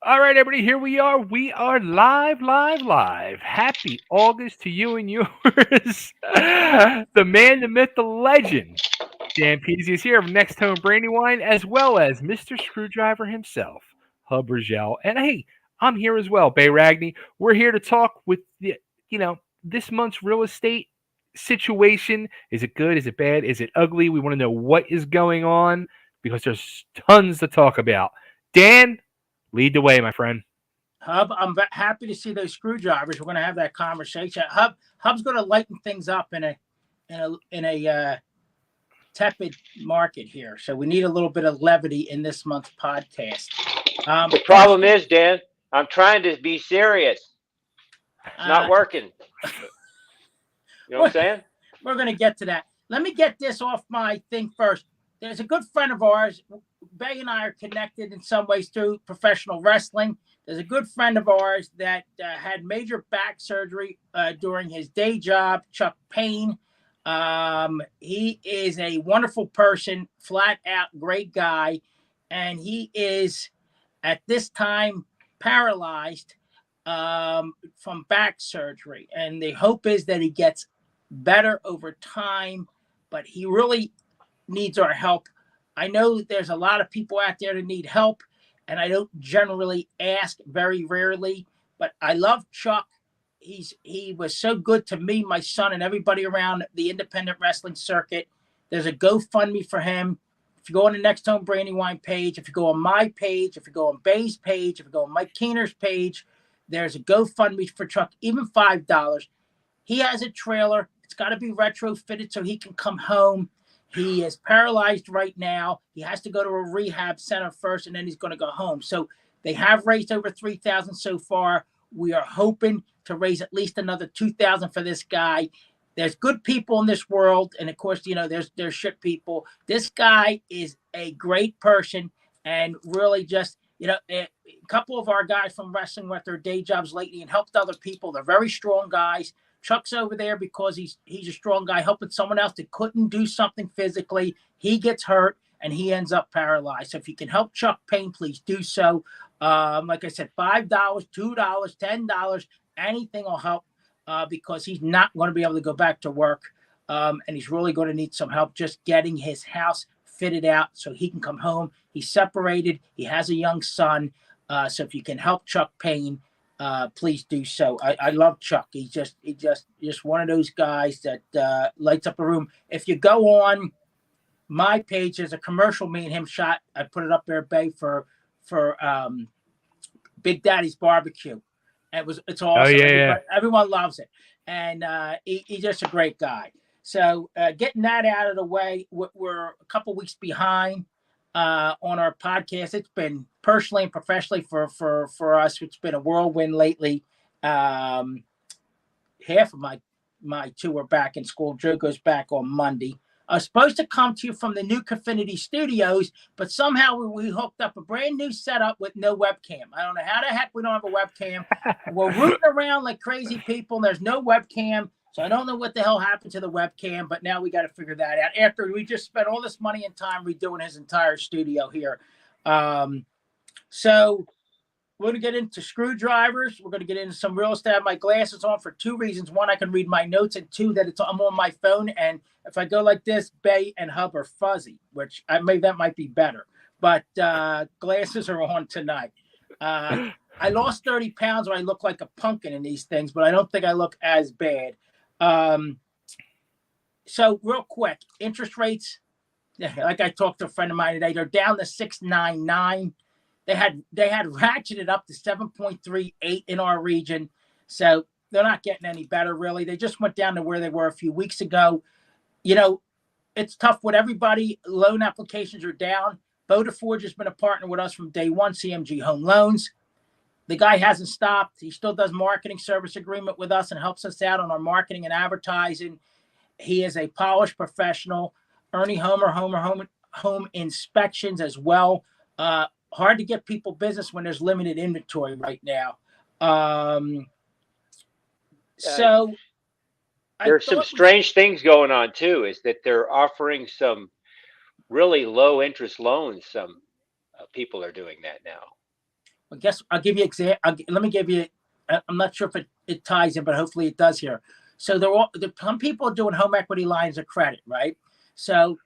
All right, everybody, here we are. We are live, live, live. Happy August to you and yours. The man, the myth, the legend. Dan Pizzi is here of NextHome Brandywine, as well as Mr. Screwdriver himself, Hub Rogel. And hey, I'm here as well, Bay Ragney. We're here to talk with this month's real estate situation. Is it good? Is it bad? Is it ugly? We want to know what is going on because there's tons to talk about. Dan, lead the way, my friend. Hub, I'm happy to see those screwdrivers. We're going to have that conversation. Hub's going to lighten things up in a tepid market here, so we need a little bit of levity in this month's podcast. The problem is, Dan, I'm trying to be serious. It's not working. You know what I'm saying? We're going to get to that. Let me get this off my thing first. There's a good friend of ours. Bay and I are connected in some ways through professional wrestling. There's a good friend of ours that had major back surgery during his day job, Chuck Payne. He is a wonderful person, flat out great guy, and he is at this time paralyzed from back surgery. And the hope is that he gets better over time, but he really needs our help. I know there's a lot of people out there that need help, and I don't generally ask, very rarely, but I love Chuck. He was so good to me, my son, and everybody around the independent wrestling circuit. There's a GoFundMe for him. If you go on the Next Home Brandywine page, if you go on my page, if you go on Bay's page, if you go on Mike Keener's page, there's a GoFundMe for Chuck, even $5. He has a trailer. It's got to be retrofitted so he can come home. He is paralyzed right now. He has to go to a rehab center first, and then he's going to go home. So they have raised over $3,000 so far. We are hoping to raise at least another $2,000 for this guy. There's good people in this world, and of course, there's shit people. This guy is a great person, and really just a couple of our guys from wrestling with their day jobs lately and helped other people. They're very strong guys. Chuck's over there because he's a strong guy helping someone else that couldn't do something physically. He gets hurt and he ends up paralyzed. So if you can help Chuck Payne, please do so. Like I said, $5, $2, $10, anything will help because he's not going to be able to go back to work. And he's really going to need some help just getting his house fitted out so he can come home. He's separated. He has a young son. So if you can help Chuck Payne, please do so. I love Chuck. He's just one of those guys that lights up a room. If you go on my page, there's a commercial me and him shot. I put it up there, Bay, for Big Daddy's Barbecue. It's awesome. Oh, yeah. Everyone loves it, and he's just a great guy. So getting that out of the way, we're a couple weeks behind on our podcast. It's been personally and professionally for us. It's been a whirlwind lately. Half of my two are back in school. Joe goes back on Monday. I was supposed to come to you from the new Confinity Studios, but somehow we hooked up a brand new setup with no webcam. I don't know how the heck we don't have a webcam. We're rooting around like crazy people, and there's no webcam. So I don't know what the hell happened to the webcam, but now we got to figure that out. After we just spent all this money and time redoing his entire studio here. So we're going to get into screwdrivers. We're going to get into some real estate. I have my glasses on for two reasons. One, I can read my notes, and two, that I'm on my phone. And if I go like this, Bay and Hub are fuzzy, which that might be better. But glasses are on tonight. I lost 30 pounds, or I look like a pumpkin in these things, but I don't think I look as bad. So real quick, interest rates, like I talked to a friend of mine today, they're down to 6.99. They had ratcheted up to 7.38 in our region. So they're not getting any better, really. They just went down to where they were a few weeks ago. It's tough with everybody. Loan applications are down. Bodaforge has been a partner with us from day one, CMG Home Loans. The guy hasn't stopped. He still does marketing service agreement with us and helps us out on our marketing and advertising. He is a polished professional. Ernie home inspections as well. Hard to get people business when there's limited inventory right now. So there's some strange things going on too, is that they're offering some really low interest loans. Some people are doing that now. I guess I'll give you let me give you. I'm not sure if it ties in, but hopefully it does here. So some people are doing home equity lines of credit, right? So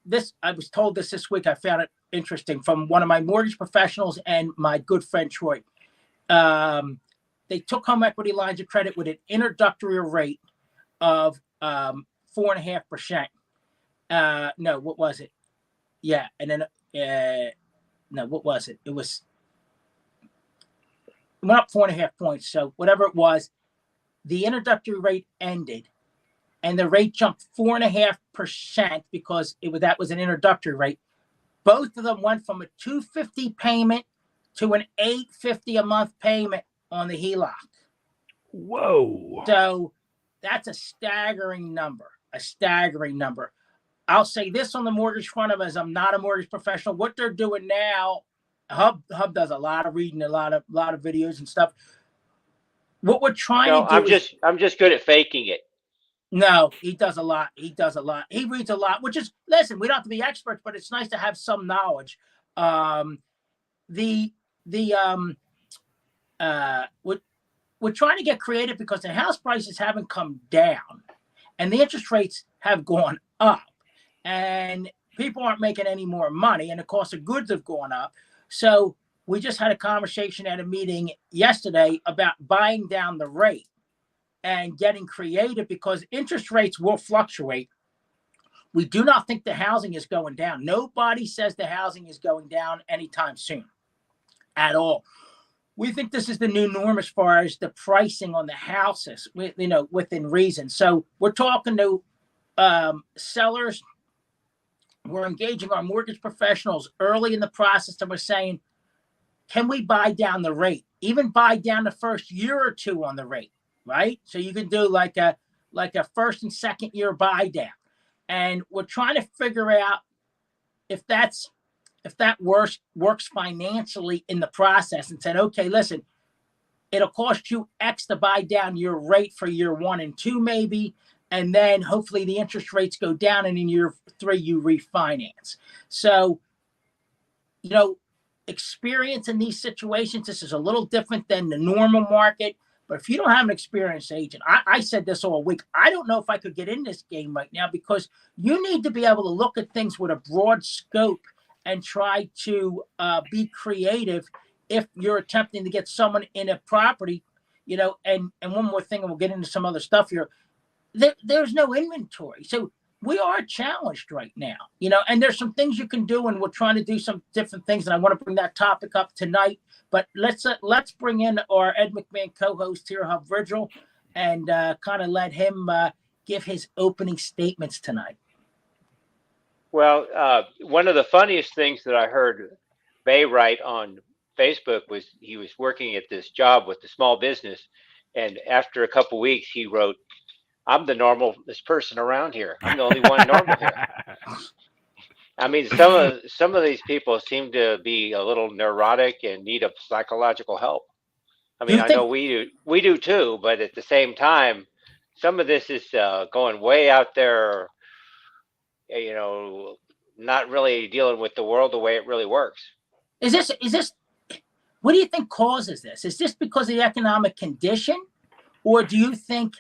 this, I was told this week. I found it interesting from one of my mortgage professionals and my good friend Troy. They took home equity lines of credit with an introductory rate of 4.5%. No, what was it? Yeah, and then no, what was it? It went up 4.5 points. So whatever it was, the introductory rate ended, and the rate jumped 4.5% because that was an introductory rate. Both of them went from a $250 payment to an $850 a month payment on the HELOC. Whoa! So that's a staggering number. A staggering number. I'll say this on the mortgage front of, as I'm not a mortgage professional, what they're doing now. Hub does a lot of reading, a lot of videos and stuff. What we're trying to do I'm just good at faking it. No, he does a lot. He reads a lot, which is, listen, we don't have to be experts, but it's nice to have some knowledge. We're trying to get creative because the house prices haven't come down and the interest rates have gone up, and people aren't making any more money, and the cost of goods have gone up. So we just had a conversation at a meeting yesterday about buying down the rate and getting creative because interest rates will fluctuate. We do not think the housing is going down. Nobody says the housing is going down anytime soon at all. We think this is the new norm as far as the pricing on the houses, within reason. So we're talking to sellers. We're engaging our mortgage professionals early in the process, and we're saying, can we buy down the rate? Even buy down the first year or two on the rate, right? So you can do like a first and second year buy down. And we're trying to figure out if that works financially in the process, and said, okay, listen, it'll cost you X to buy down your rate for year 1 and 2, maybe. And then hopefully the interest rates go down, and in year 3 you refinance. So, experience in these situations, this is a little different than the normal market. But if you don't have an experienced agent, I said this all week, I don't know if I could get in this game right now, because you need to be able to look at things with a broad scope and try to be creative if you're attempting to get someone in a property, and one more thing, and we'll get into some other stuff here. There's no inventory. So we are challenged right now, and there's some things you can do, and we're trying to do some different things. And I want to bring that topic up tonight, but let's bring in our Ed McMahon co-host here, Hub Virgil, and kind of let him give his opening statements tonight. Well, one of the funniest things that I heard Bay write on Facebook was he was working at this job with the small business, and after a couple weeks he wrote, "I'm the normalest person around here. I'm the only one normal here." I mean, some of these people seem to be a little neurotic and need a psychological help. I mean, I know we do too, but at the same time, some of this is going way out there, not really dealing with the world the way it really works. Is this, what do you think causes this? Is this because of the economic condition, or do you think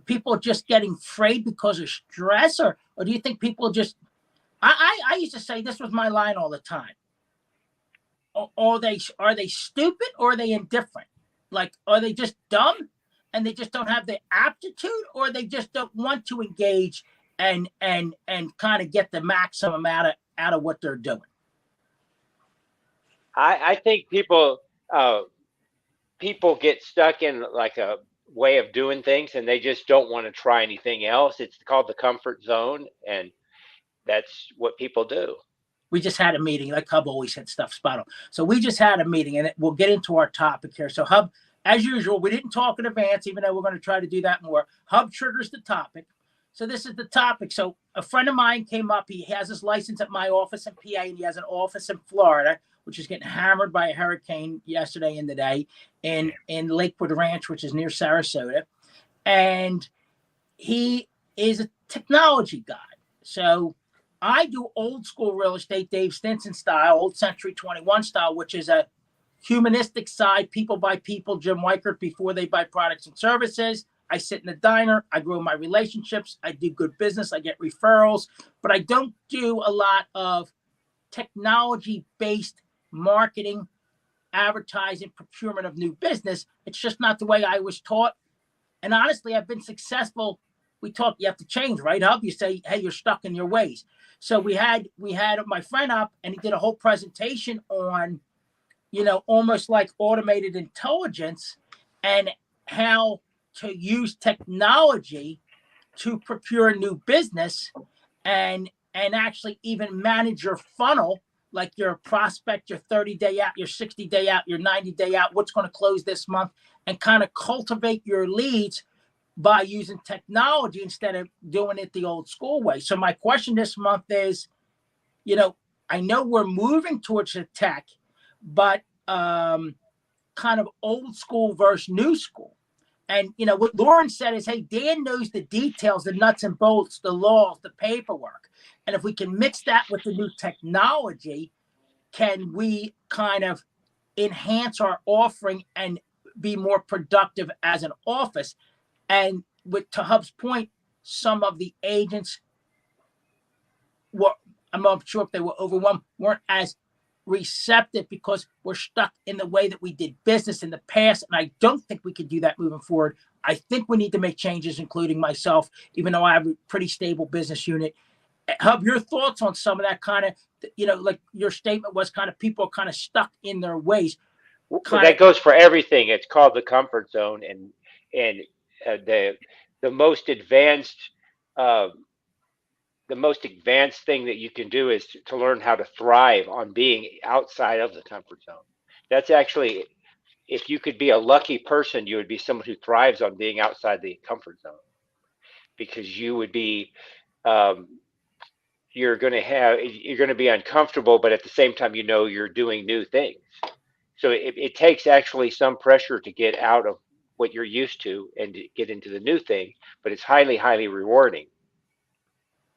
people are just getting afraid because of stress, or do you think people just, I used to say, this was my line all the time. Are they stupid, or are they indifferent? Like, are they just dumb and they just don't have the aptitude, or they just don't want to engage and kind of get the maximum out of what they're doing? I think people get stuck in like a way of doing things, and they just don't want to try anything else. It's called the comfort zone, and that's what people do. We just had a meeting, like Hub always hit stuff spot on. So we just had a meeting, and we'll get into our topic here. So Hub, as usual, we didn't talk in advance, even though we're going to try to do that more. Hub triggers the topic. So this is the topic. So a friend of mine came up. He has his license at my office in PA, and he has an office in Florida, which is getting hammered by a hurricane yesterday and today in Lakewood Ranch, which is near Sarasota. And he is a technology guy. So I do old school real estate, Dave Stinson style, old Century 21 style, which is a humanistic side, people buy people, Jim Weichert, before they buy products and services. I sit in the diner, I grow my relationships, I do good business, I get referrals, but I don't do a lot of technology-based marketing, advertising, procurement of new business. It's just not the way I was taught. And honestly, I've been successful. We talk, you have to change, right, Hub? You say, hey, you're stuck in your ways. So we had my friend up, and he did a whole presentation on, almost like automated intelligence and how to use technology to procure new business and actually even manage your funnel, like your prospect, your 30-day out, your 60-day out, your 90-day out, what's going to close this month, and kind of cultivate your leads by using technology instead of doing it the old school way. So my question this month is, I know we're moving towards the tech, but kind of old school versus new school. And, what Lauren said is, hey, Dan knows the details, the nuts and bolts, the laws, the paperwork. And if we can mix that with the new technology, can we kind of enhance our offering and be more productive as an office? And to Hub's point, some of the agents I'm not sure if they were overwhelmed, weren't as receptive because we're stuck in the way that we did business in the past. And I don't think we can do that moving forward. I think we need to make changes, including myself, even though I have a pretty stable business unit. Hub, your thoughts on some of that kind of, like your statement was kind of people are kind of stuck in their ways. Well, that goes for everything. It's called the comfort zone, and the most advanced thing that you can do is to learn how to thrive on being outside of the comfort zone. That's actually, if you could be a lucky person, you would be someone who thrives on being outside the comfort zone, because you would be, you're going to be uncomfortable, but at the same time, you're doing new things. So it takes actually some pressure to get out of what you're used to and to get into the new thing, but it's highly, highly rewarding.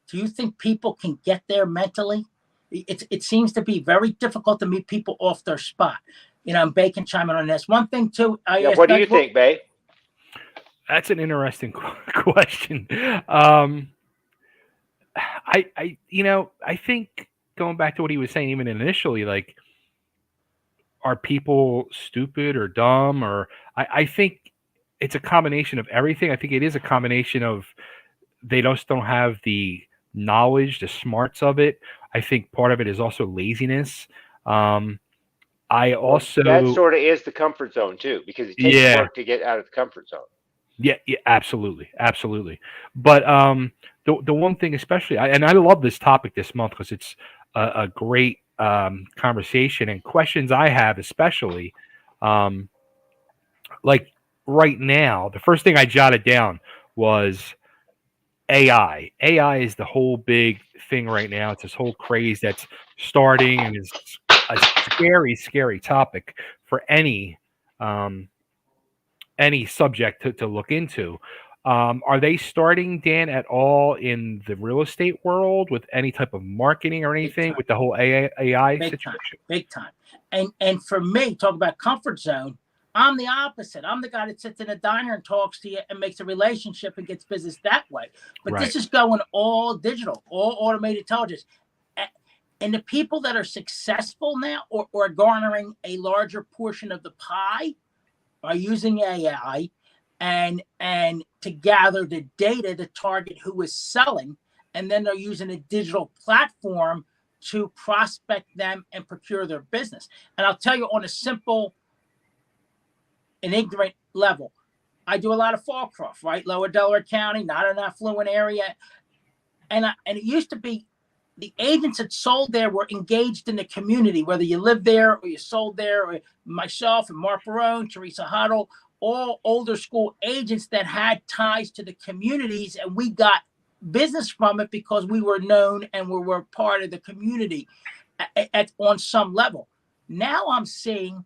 Do you think people can get there mentally? It seems to be very difficult to meet people off their spot. And Bay can chime in on this. One thing too. What do you think, Bay? That's an interesting question. I think going back to what he was saying, even initially, like, are people stupid or dumb? Or I think it's a combination of everything. I think it is a combination of they just don't have the knowledge, the smarts of it. I think part of it is also laziness. That sort of is the comfort zone too, because it takes work to get out of the comfort zone. Yeah, absolutely. But the one thing, especially, and I love this topic this month because it's a great conversation and questions I have, especially like right now. The first thing I jotted down was AI. AI is the whole big thing right now. It's this whole craze that's starting, and it's a scary, scary topic for any subject to look into. Are they starting, Dan, at all in the real estate world with any type of marketing or anything with the whole AI situation? Big time. And for me, talk about comfort zone, I'm the opposite. I'm the guy that sits in a diner and talks to you and makes a relationship and gets business that way. But This is going all digital, all automated intelligence. And the people that are successful now or garnering a larger portion of the pie are using AI and to gather the data to target who is selling. And then they're using a digital platform to prospect them and procure their business. And I'll tell you on a simple and ignorant level, I do a lot of Fallcroft, right? Lower Delaware County, not an affluent area. And it used to be the agents that sold there were engaged in the community, whether you lived there or you sold there, or myself and Mark Barone, Teresa Huddle, all older school agents that had ties to the communities. And we got business from it because we were known and we were part of the community on some level. Now I'm seeing,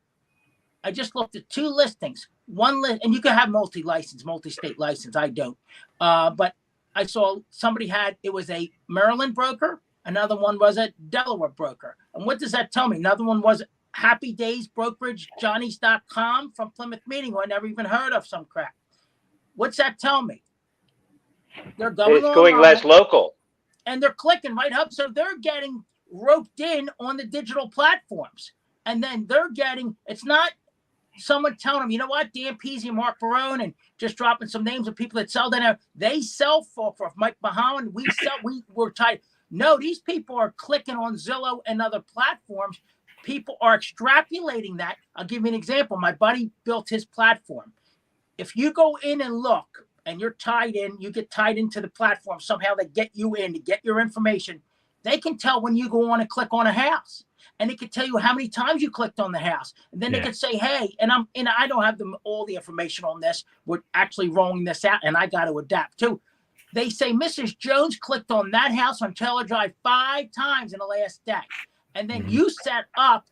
I just looked at 2 listings. One list, and you can have multi-state license. I don't. But I saw somebody it was a Maryland broker, Another one was a Delaware broker. And what does that tell me? Another one was Happy Days Brokerage, Johnny's.com from Plymouth Meeting, who I never even heard of some crap. What's that tell me? They're going It's going less local. And they're clicking right up. So they're getting roped in on the digital platforms. And then they're getting, it's not someone telling them, you know what, Dan Pizzi and Mark Barone, and just dropping some names of people that sell there. They sell for Mike Mahan. We're tied. No, these people are clicking on Zillow and other platforms. People are extrapolating that. I'll give you an example. My buddy built his platform. If you go in and look and you're tied in, you get tied into the platform. Somehow they get you in to get your information. They can tell when you go on and click on a house. And it could tell you how many times you clicked on the house. And then they could say, hey, and I don't have all the information on this. We're actually rolling this out, and I got to adapt too. They say, Mrs. Jones clicked on that house on Taylor Drive 5 times in the last day. And then you set up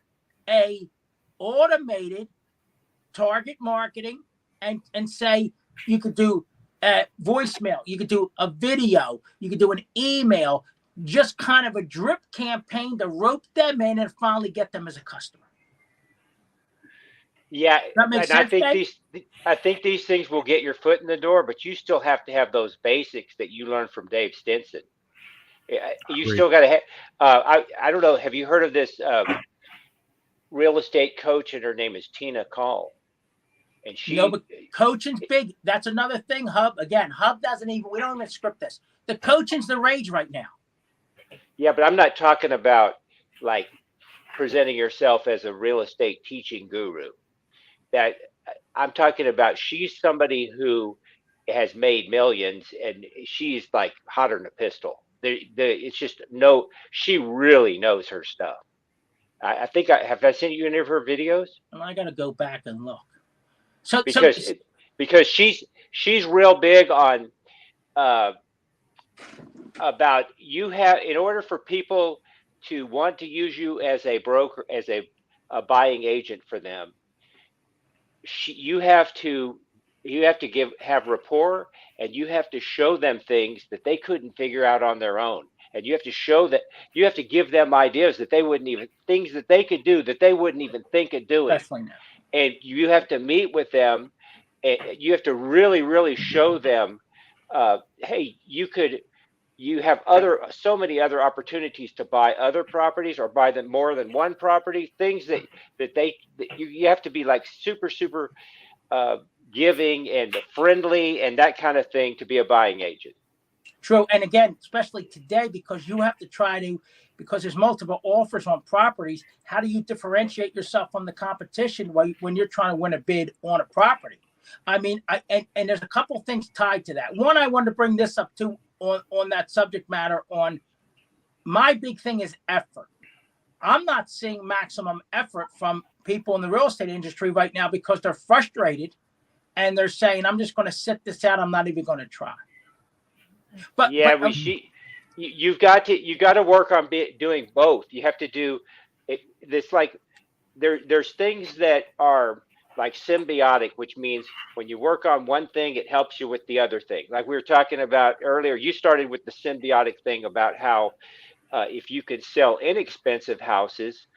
a automated target marketing and say you could do a voicemail, you could do a video, you could do an email, just kind of a drip campaign to rope them in and finally get them as a customer. Yeah, that makes sense, I think these things will get your foot in the door, but you still have to have those basics that you learned from Dave Stinson. You still got to have. I don't know. Have you heard of this real estate coach? And her name is Tina Call. And she. No, but coaching's big. That's another thing. Hub doesn't even. We don't even script this. The coaching's the rage right now. Yeah, but I'm not talking about like presenting yourself as a real estate teaching guru. That I'm talking about, she's somebody who has made millions, and she's like hotter than a pistol. It's just she really knows her stuff. I think I sent you any of her videos? And I got to go back and look. Because she's real big on about in order for people to want to use you as a broker, as a buying agent for them, you have to have rapport, and you have to show them things that they couldn't figure out on their own. And you have to give them ideas that things that they could do that they wouldn't even think of doing. Especially now. And you have to meet with them, and you have to really, really show them, hey, you have so many other opportunities to buy other properties or buy them more than one property, things that you have to be like super, super giving and friendly and that kind of thing to be a buying agent. True. And again, especially today, because you have to because there's multiple offers on properties, how do you differentiate yourself from the competition when you're trying to win a bid on a property? I mean, and there's a couple things tied to that. One, I wanted to bring this up too on that subject matter. On my big thing is effort. I'm not seeing maximum effort from people in the real estate industry right now because they're frustrated and they're saying, I'm just going to sit this out. I'm not even going to try. But you've got to work on doing both. You have to do it. This like there's things that are like symbiotic, which means when you work on one thing, it helps you with the other thing. Like we were talking about earlier, you started with the symbiotic thing about how if you can sell inexpensive houses,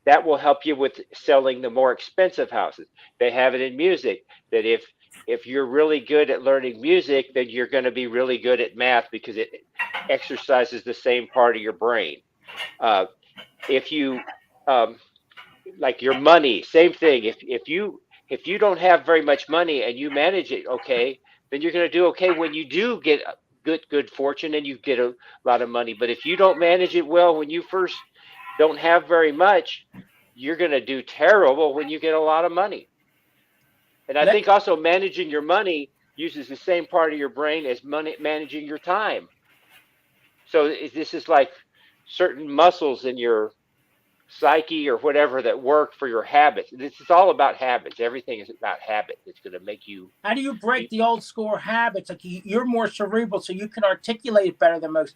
that will help you with selling the more expensive houses. They have it in music that if you're really good at learning music, then you're going to be really good at math because it exercises the same part of your brain. If you like your money, same thing. If you don't have very much money and you manage it okay, then you're going to do okay when you do get good fortune and you get a lot of money. But if you don't manage it well when you first don't have very much, you're going to do terrible when you get a lot of money. And I think also managing your money uses the same part of your brain as managing your time. So this is like certain muscles in your psyche or whatever that work for your habits. This is all about habits. Everything is about habits. It's going to make you. How do you break the old school habits? Like you're more cerebral, so you can articulate it better than most.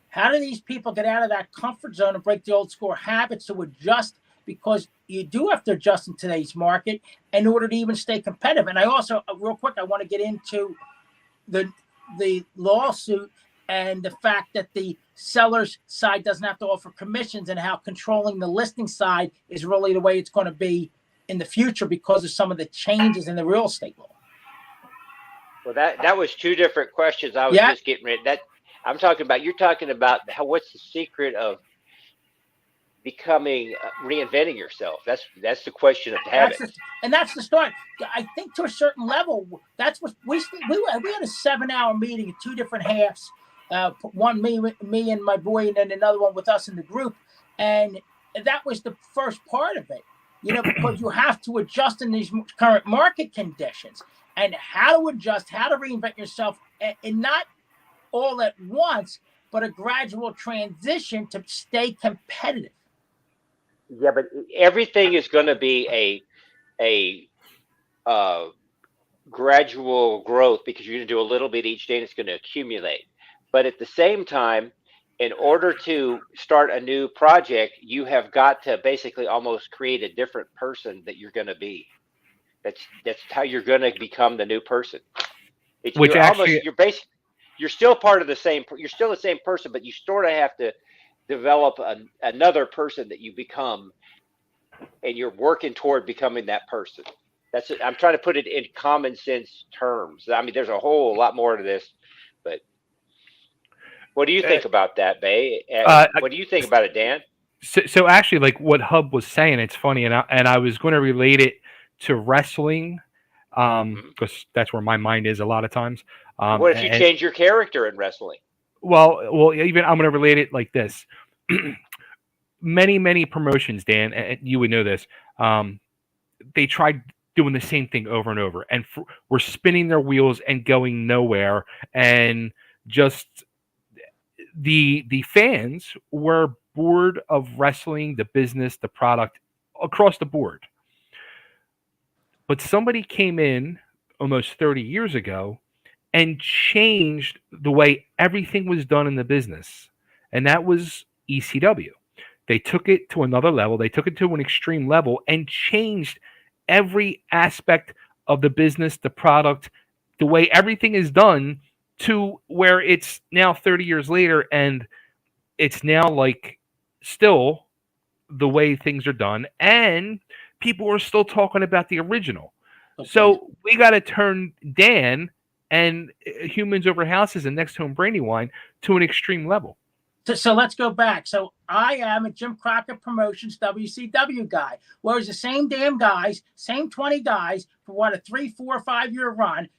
How do these people get out of that comfort zone and break the old school habits to adjust? Because you do have to adjust in today's market in order to even stay competitive. And I also, real quick, I want to get into the lawsuit and the fact that the seller's side doesn't have to offer commissions, and how controlling the listing side is really the way it's going to be in the future because of some of the changes in the real estate law. Well, that was two different questions. I was just getting ready. You're talking about what's the secret of becoming reinventing yourself? That's the question of habit. That's the start. I think to a certain level, that's what we had a 7-hour meeting in 2 different halves. One me and my boy, and then another one with us in the group, and that was the first part of it. Because you have to adjust in these current market conditions, and how to adjust, how to reinvent yourself, and not all at once, but a gradual transition to stay competitive. Yeah, but everything is going to be a gradual growth, because you're going to do a little bit each day and it's going to accumulate. But at the same time, in order to start a new project, you have got to basically almost create a different person that you're going to be. That's how you're going to become the new person. You're still part of the same. You're still the same person, but you sort of have to develop another person that you become, and you're working toward becoming that person. That's it. I'm trying to put it in common sense terms. I mean, there's a whole lot more to this, but what do you think about that, Bay? What do you think about it, Dan? So actually, like what Hub was saying, it's funny, and I was going to relate it to wrestling, because that's where my mind is a lot of times. What if you change your character in wrestling? Well, even I'm going to relate it like this. Many promotions, Dan, and you would know this. They tried doing the same thing over and over, and were spinning their wheels and going nowhere, and just the fans were bored of wrestling, the business, the product, across the board. But somebody came in almost 30 years ago and changed the way everything was done in the business, and that was ECW. They took it to another level. They took it to an extreme level and changed every aspect of the business, the product, the way everything is done, to where it's now 30 years later, and it's now like still the way things are done, and people are still talking about the original. Okay. So we got to turn Dan and Humans Over Houses and NextHome Brandywine to an extreme level. So let's go back. So I am a Jim Crockett Promotions WCW guy. Well, it's the same damn guys, same 20 guys for what, a 3, 4, 5 year run,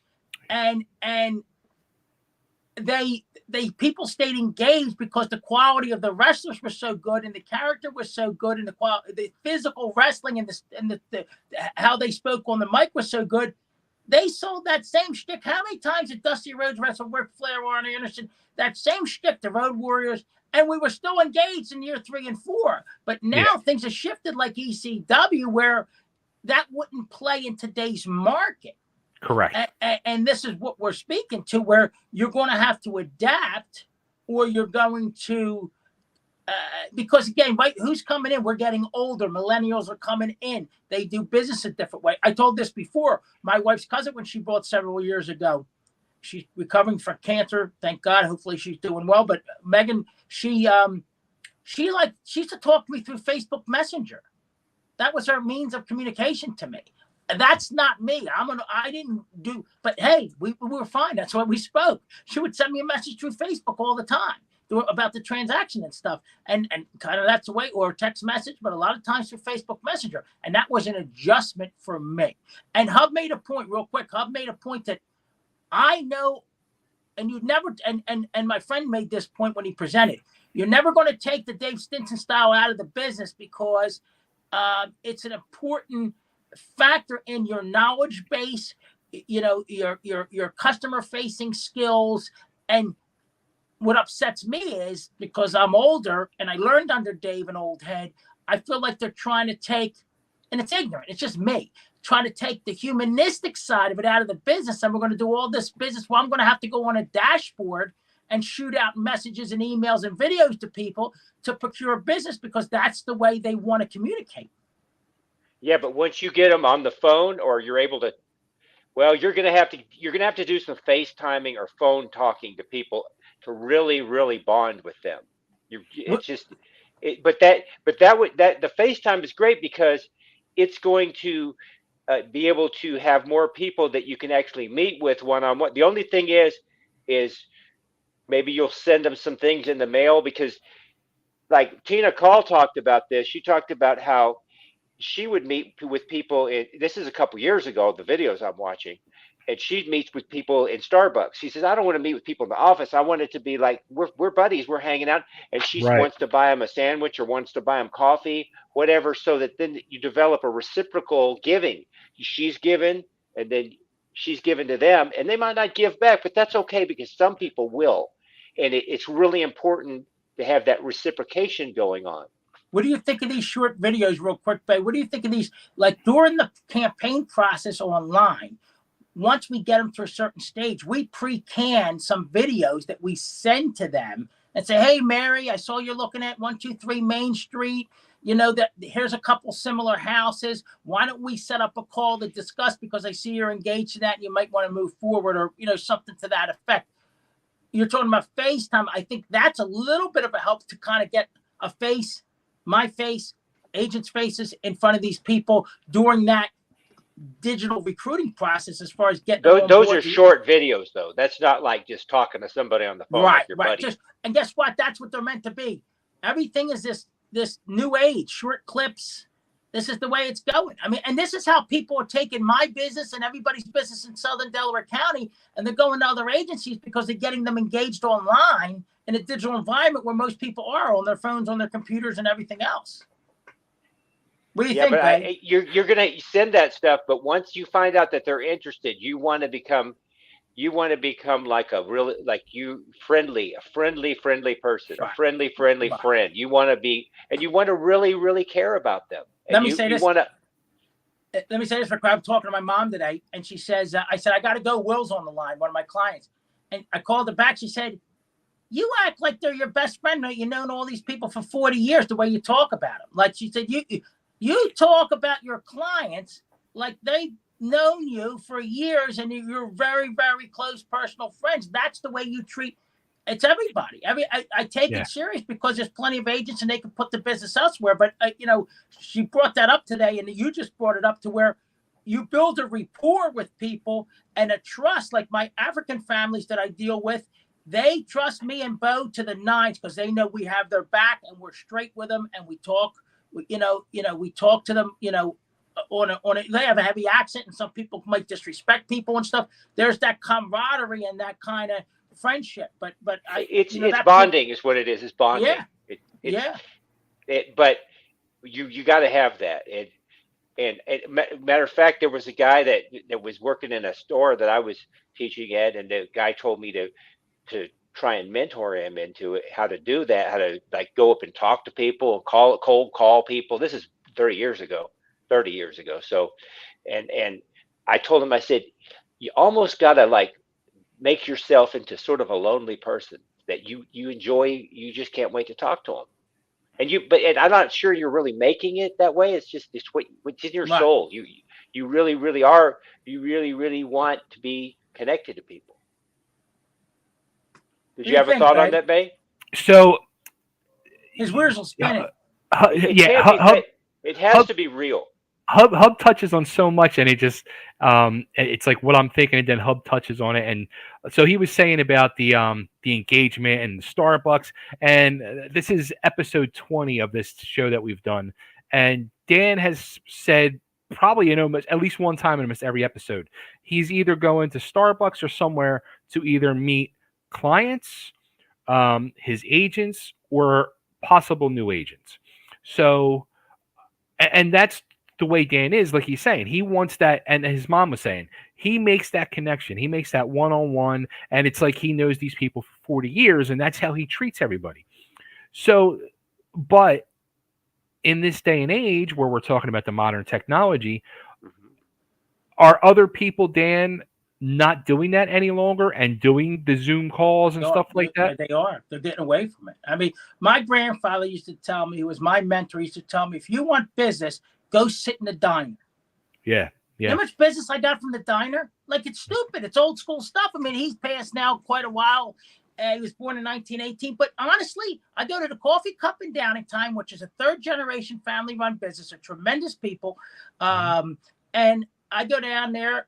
and they people stayed engaged because the quality of the wrestlers was so good, and the character was so good, and the physical wrestling and the how they spoke on the mic was so good. They sold that same shtick. How many times did Dusty Rhodes wrestle Ric Flair, Arn Anderson? That same shtick, the Road Warriors, and we were still engaged in year 3 and 4. But now things have shifted, like ECW, where that wouldn't play in today's market. Correct. And this is what we're speaking to, where you're going to have to adapt, or you're going to, because again, right, who's coming in? We're getting older. Millennials are coming in. They do business a different way. I told this before. My wife's cousin, when she bought several years ago, she's recovering from cancer. Thank God. Hopefully she's doing well. But Megan, she used to talk to me through Facebook Messenger. That was her means of communication to me. That's not me. I didn't do, but hey, we were fine. That's why we spoke. She would send me a message through Facebook all the time about the transaction and stuff. And kind of that's the way, or text message, but a lot of times through Facebook Messenger. And that was an adjustment for me. And Hub made a point real quick. Hub made a point that I know, and you never, and my friend made this point when he presented, you're never going to take the Dave Stinson style out of the business, because it's an important factor in your knowledge base, your customer facing skills. And what upsets me is, because I'm older and I learned under Dave and old head, I feel like they're trying to take, and it's ignorant, it's just me, trying to take the humanistic side of it out of the business. And we're going to do all this business. Well, I'm going to have to go on a dashboard and shoot out messages and emails and videos to people to procure business, because that's the way they want to communicate. Yeah, but once you get them on the phone, or you're able to, well, you're gonna have to do some FaceTiming or phone talking to people to really, really bond with them. It's What- just, but that the FaceTime is great because it's going to be able to have more people that you can actually meet with one-on-one. The only thing is maybe you'll send them some things in the mail because, like Tina Call talked about this. She talked about how she would meet with people this is a couple years ago, the videos I'm watching, and she meets with people in Starbucks. She says, I don't want to meet with people in the office. I want it to be like we're buddies, we're hanging out, and she Right. wants to buy them a sandwich or wants to buy them coffee, whatever, so that then you develop a reciprocal giving. She's given, and then she's given to them, and they might not give back, but that's okay because some people will, and it's really important to have that reciprocation going on. What do you think of these short videos, real quick, Bay? What do you think of these? Like during the campaign process online, once we get them to a certain stage, we pre-can some videos that we send to them and say, hey, Mary, I saw you're looking at 123 Main Street. You know, that here's a couple similar houses. Why don't we set up a call to discuss, because I see you're engaged in that and you might want to move forward, or, you know, something to that effect. You're talking about FaceTime. I think that's a little bit of a help to kind of get a face, my face, agents' faces in front of these people during that digital recruiting process, as far as getting those are short videos, though. That's not like just talking to somebody on the phone, right, like your right. buddy. And guess what? That's what they're meant to be. Everything is this new age, short clips. This is the way it's going. I mean, and this is how people are taking my business and everybody's business in Southern Delaware County, and they're going to other agencies because they're getting them engaged online in a digital environment where most people are on their phones, on their computers, and everything else. What do you think, but you're going to send that stuff, but once you find out that they're interested, you want to become like a really, like a friendly person, right. a friendly right. friend. You want to be, and you want to really, really care about them. And Let me say this. Want to. Let me say this. I'm talking to my mom today, and she says, I said, I got to go. Will's on the line, one of my clients. And I called her back. She said, you act like they're your best friend. You've known all these people for 40 years, the way you talk about them. Like she said, you talk about your clients like they've known you for years and you're very, very close personal friends. That's the way you treat. It's everybody. I take it serious because there's plenty of agents and they can put the business elsewhere. But, you know, she brought that up today, and you just brought it up to where you build a rapport with people and a trust. Like my African families that I deal with, they trust me and Bo to the nines because they know we have their back and we're straight with them, and we talk. We talk to them. They have a heavy accent, and some people might disrespect people and stuff. There's that camaraderie and that kind of friendship. But it's bonding is what it is. It's bonding. Yeah. But you got to have that. And matter of fact, there was a guy that was working in a store that I was teaching at, and the guy told me to try and mentor him into it, how to do that, how to like go up and talk to people and cold call people. This is 30 years ago. So, and I told him, I said, you almost got to like make yourself into sort of a lonely person that you enjoy. You just can't wait to talk to them. And I'm not sure you're really making it that way. It's what's in your soul. You really, really are. You really, really want to be connected to people. Did you have a thought on that, Bay? So his wheels will spin it has to be real. Hub touches on so much, and it's like what I'm thinking, and then Hub touches on it. And so he was saying about the engagement and the Starbucks, and this is episode 20 of this show that we've done. And Dan has said probably in almost at least one time in almost every episode, he's either going to Starbucks or somewhere to either meet clients, his agents, or possible new agents. So, and that's the way Dan is. Like he's saying, he wants that, and his mom was saying, he makes that connection. He makes that one-on-one, and it's like he knows these people for 40 years, and that's how he treats everybody. So, but in this day and age where we're talking about the modern technology, are other people, Dan, not doing that any longer and doing the Zoom calls and stuff like that? They are. They're getting away from it. I mean, my grandfather used to tell me, he was my mentor, he used to tell me, if you want business, go sit in the diner. Yeah. You know how much business I got from the diner? Like, it's stupid. It's old school stuff. I mean, he's passed now quite a while. He was born in 1918. But honestly, I go to the Coffee Cup in Downingtown, which is a third-generation family-run business. They're tremendous people. And I go down there.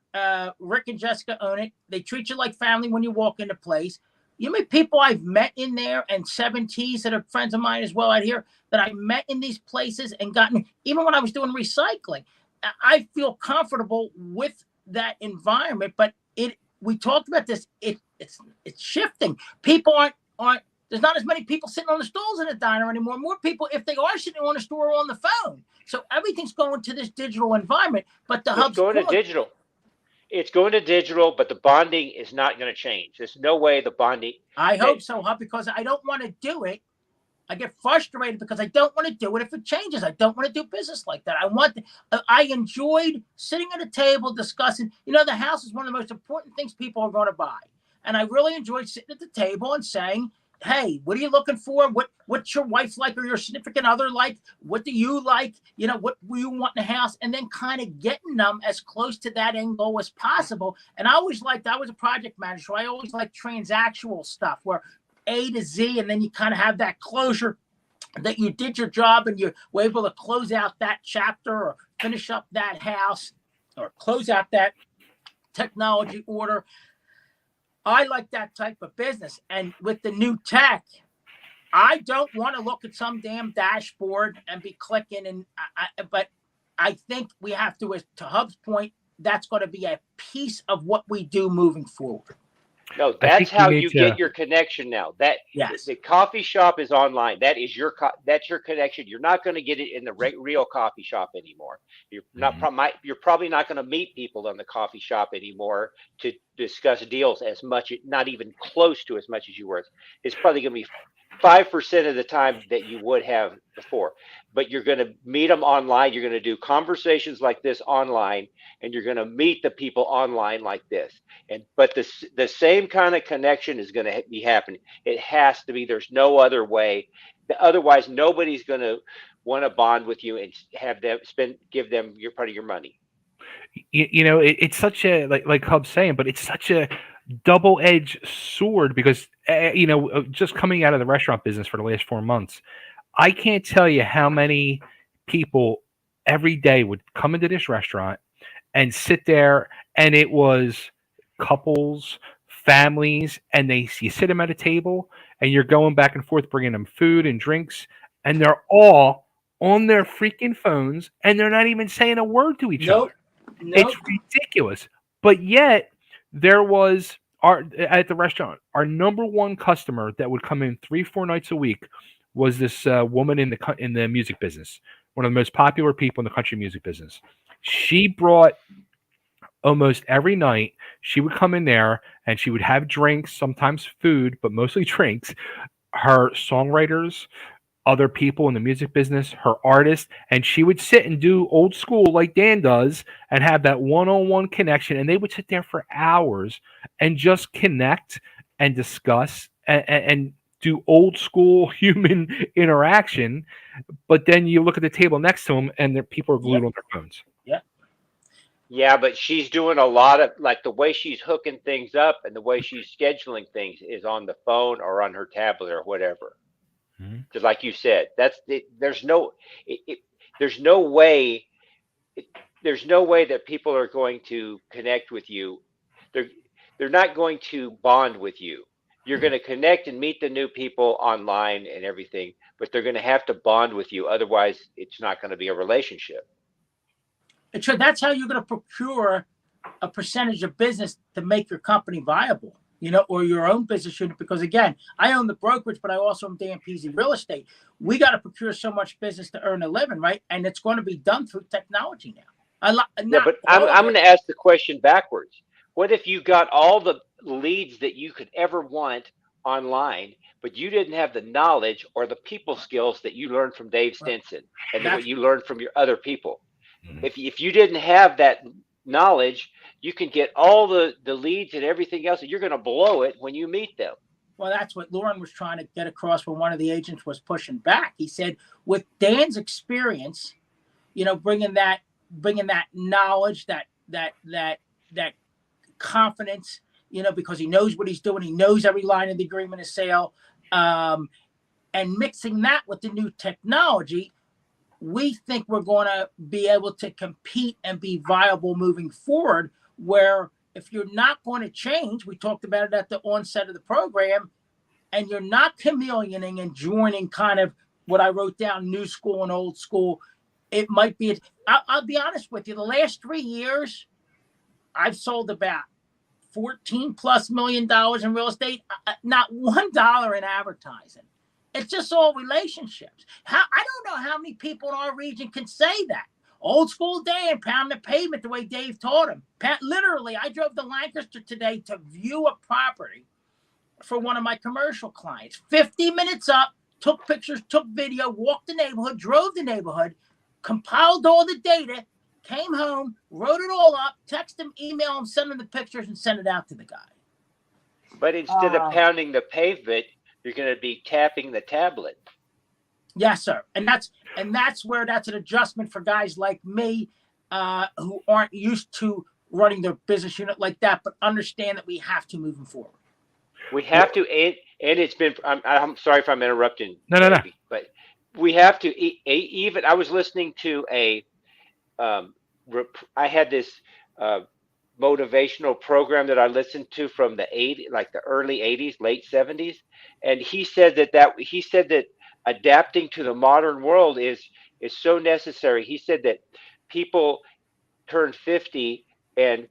Rick and Jessica own it. They treat you like family when you walk into place. You meet people I've met in there, and 7Ts that are friends of mine as well out here that I met in these places and gotten, even when I was doing recycling, I feel comfortable with that environment. But we talked about this. It's shifting. People aren't. There's not as many people sitting on the stools in the diner anymore. More people, if they are sitting on the store, are on the phone. So everything's going to this digital environment. But the hub's going to digital. It's going to digital, but the bonding is not going to change. There's no way the bonding. I hope so, Hub, because I don't want to do it. I get frustrated because I don't want to do it if it changes. I don't want to do business like that. I enjoyed sitting at a table discussing. The house is one of the most important things people are going to buy. And I really enjoyed sitting at the table and saying, hey, what are you looking for? What's your wife like or your significant other like? What do you like? What do you want in the house? And then kind of getting them as close to that end goal as possible. And I was a project manager, so I always liked transactional stuff where A to Z, and then you kind of have that closure that you did your job and you were able to close out that chapter or finish up that house or close out that technology order. I like that type of business. And with the new tech, I don't want to look at some damn dashboard and be clicking. But I think we have to Hub's point, that's going to be a piece of what we do moving forward. No, that's how you get your connection now. Yes. The coffee shop is online. That's your connection. You're not going to get it in the real coffee shop anymore. You're probably not going to meet people in the coffee shop anymore to discuss deals as much, not even close to as much as you were. It's probably going to be 5% of the time that you would have before. But you're going to meet them online. You're going to do conversations like this online, and you're going to meet the people online like this. But the same kind of connection is going to be happening. It has to be. There's no other way. Otherwise, nobody's going to want to bond with you and have them give them your part of your money. It's such a like Hub's saying, but it's such a double-edged sword because just coming out of the restaurant business for the last 4 months, I can't tell you how many people every day would come into this restaurant and sit there, and it was couples, families, and you sit them at a table, and you're going back and forth bringing them food and drinks, and they're all on their freaking phones, and they're not even saying a word to each other. It's ridiculous. But yet there was at the restaurant, our number one customer that would come in 3-4 nights a week was this woman in the music business, one of the most popular people in the country music business. She brought almost every night. She would come in there and she would have drinks, sometimes food, but mostly drinks. Her songwriters, other people in the music business, her artists, and she would sit and do old school like Dan does and have that one-on-one connection, and they would sit there for hours and just connect and discuss and do old school human interaction. But then you look at the table next to them and people are glued on their phones. Yeah, but she's doing a lot of, like, the way she's hooking things up and the way she's scheduling things is on the phone or on her tablet or whatever. Because, like you said, there's no way that people are going to connect with you. They're not going to bond with you. You're going to connect and meet the new people online and everything, but they're going to have to bond with you. Otherwise, it's not going to be a relationship. So that's how you're going to procure a percentage of business to make your company viable, or your own business unit. Because again, I own the brokerage, but I also own Dan Pizzi Real Estate. We got to procure so much business to earn a living, right? And it's going to be done through technology now. But I'm going to ask the question backwards. What if you got all the leads that you could ever want online, but you didn't have the knowledge or the people skills that you learned from Dave Stinson and what you learned from your other people? If you didn't have that knowledge, you can get all the leads and everything else, and you're going to blow it when you meet them. Well, that's what Lauren was trying to get across when one of the agents was pushing back. He said, with Dan's experience, bringing that knowledge, that confidence, because he knows what he's doing. He knows every line of the agreement of sale. And mixing that with the new technology, we think we're going to be able to compete and be viable moving forward, where if you're not going to change, we talked about it at the onset of the program, and you're not chameleoning and joining kind of what I wrote down, new school and old school, it might be, I'll be honest with you, the last 3 years, I've sold about $14+ million in real estate, not $1 in advertising. It's just all relationships. I don't know how many people in our region can say that. Old school Dan, pound the pavement the way Dave taught him. Literally, I drove to Lancaster today to view a property for one of my commercial clients. 50 minutes up, took pictures, took video, walked the neighborhood, drove the neighborhood, compiled all the data, came home, wrote it all up, text him, email him, send him the pictures, and send it out to the guy. But instead of pounding the pavement, you're going to be tapping the tablet. Yes, sir. And that's where that's an adjustment for guys like me who aren't used to running their business unit like that, but understand that we have to moving forward. We have to, and it's been, I'm sorry if I'm interrupting. No. But we have to, even, I was listening to I had this motivational program that I listened to from the early 80s, late 70s. And he said that adapting to the modern world is so necessary. He said that people turn 50 and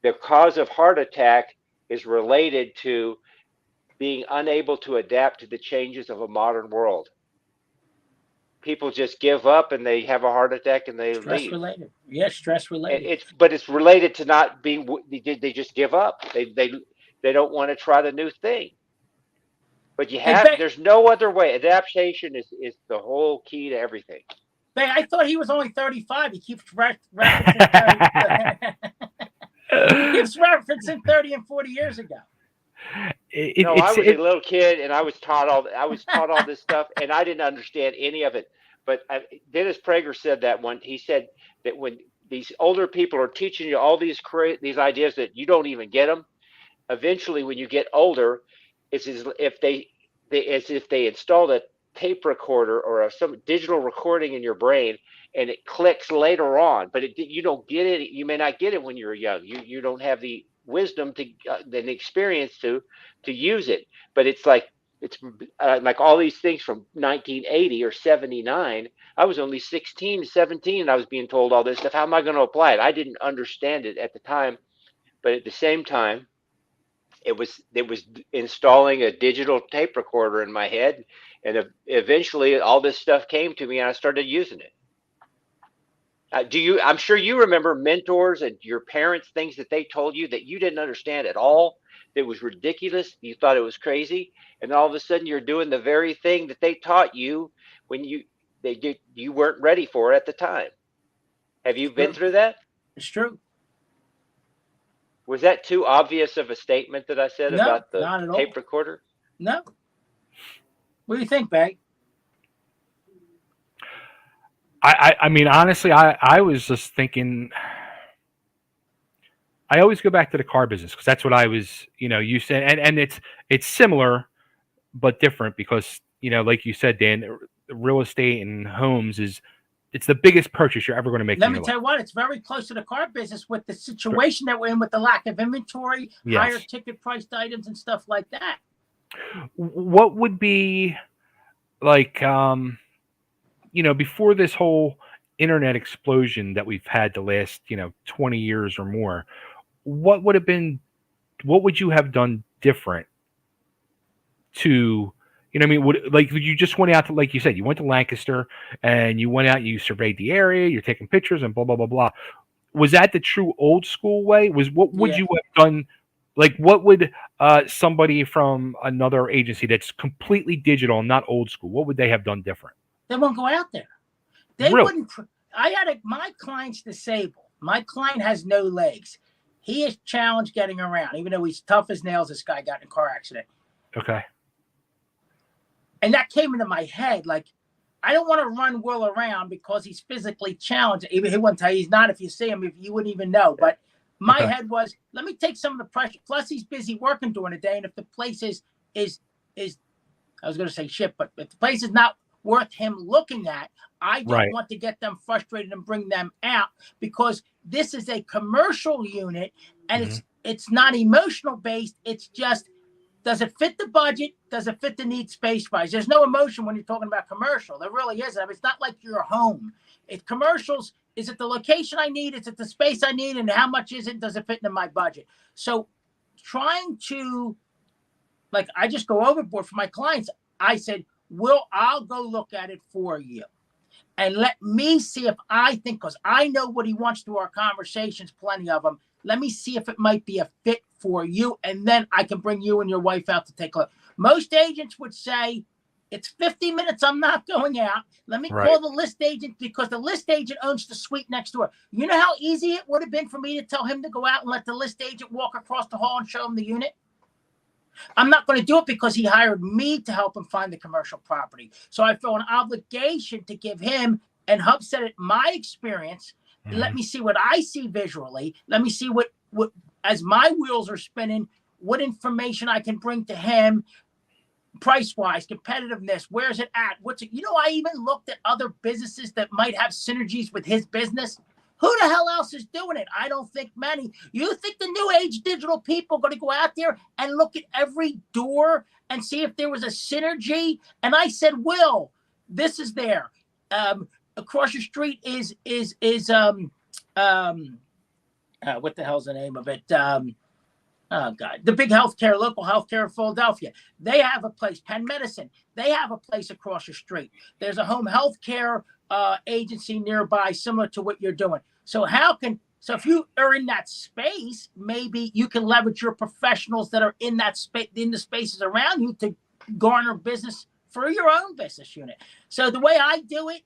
the cause of heart attack is related to being unable to adapt to the changes of a modern world. People just give up and they have a heart attack and they stress leave. Related. Yeah, stress related. But it's related to not being. They just give up. They don't want to try the new thing. But there's no other way. Adaptation is the whole key to everything. Hey, I thought he was only 35. He keeps referencing 30. He keeps referencing 30 and 40 years ago. I was a little kid, and I was taught all this stuff, and I didn't understand any of it. But Dennis Prager said that one. He said that when these older people are teaching you all these ideas that you don't even get them, eventually, when you get older, it's as if they installed a tape recorder or some digital recording in your brain, and it clicks later on. But you don't get it. You may not get it when you're young. You don't have the wisdom to the experience to use it. But it's like all these things from 1980 or 79. I was only 16, 17, and I was being told all this stuff. How am I going to apply it? I didn't understand it at the time, but at the same time, it was installing a digital tape recorder in my head, and eventually all this stuff came to me, and I started using it. I'm sure you remember mentors and your parents, things that they told you that you didn't understand at all. It was ridiculous. You thought it was crazy. And all of a sudden you're doing the very thing that they taught you when you weren't ready for it at the time. Have you been through that? It's true. Was that too obvious of a statement that I said about the tape recorder? No. What do you think, Bay? I mean, honestly, I was just thinking, I always go back to the car business because that's what I was, you said, and it's similar, but different because, like you said, Dan, real estate and homes it's the biggest purchase you're ever going to make. Let me tell you what, it's very close to the car business with the situation that we're in with the lack of inventory, higher ticket priced items and stuff like that. What would be like, before this whole internet explosion that we've had the last, 20 years or more, what would you have done different to, would you just went out to, like you said, you went to Lancaster and you went out, you surveyed the area, you're taking pictures and blah, blah, blah, blah. Was that the true old school way? What would you have done? Like, what would somebody from another agency that's completely digital and not old school, what would they have done different? They won't go out there. They wouldn't. My client's disabled. My client has no legs. He is challenged getting around, even though he's tough as nails. This guy got in a car accident. Okay. And that came into my head. Like, I don't want to run Will around because he's physically challenged. Even he wouldn't tell you he's not. If you see him, if you wouldn't even know. But my head was, let me take some of the pressure. Plus, he's busy working during the day, and if the place is I was going to say shit, but if the place is not worth him looking at, I don't want to get them frustrated and bring them out, because this is a commercial unit, and it's not emotional based. It's just, does it fit the budget? Does it fit the need space wise? There's no emotion when you're talking about commercial. There really isn't. I mean, it's not like your home. It's commercials. Is it the location I need? Is it the space I need? And how much is it? Does it fit into my budget? So trying to, like, I just go overboard for my clients. I said, I'll go look at it for you. And let me see if I think, because I know what he wants through our conversations, plenty of them. Let me see if it might be a fit for you. And then I can bring you and your wife out to take a look. Most agents would say, it's 50 minutes. I'm not going out. Let me call the list agent, because the list agent owns the suite next door. You know how easy it would have been for me to tell him to go out and let the list agent walk across the hall and show him the unit? I'm not going to do it, because he hired me to help him find the commercial property. So I feel an obligation to give him, and Hub said it, my experience. Let me see what I see visually. Let me see what as my wheels are spinning, what information I can bring to him, price-wise, competitiveness, where's it at? What's it? You know, I even looked at other businesses that might have synergies with his business. Who the hell else is doing it? I don't think many. You think the new age digital people are going to go out there and look at every door and see if there was a synergy? And I said, Will, this is there. Across your street is what the hell's the name of it? Oh God, the big local healthcare in Philadelphia. They have a place, Penn Medicine. They have a place across the street. There's a home healthcare agency nearby, similar to what you're doing. So if you are in that space, maybe you can leverage your professionals that are in that space, in the spaces around you, to garner business for your own business unit. So the way I do it,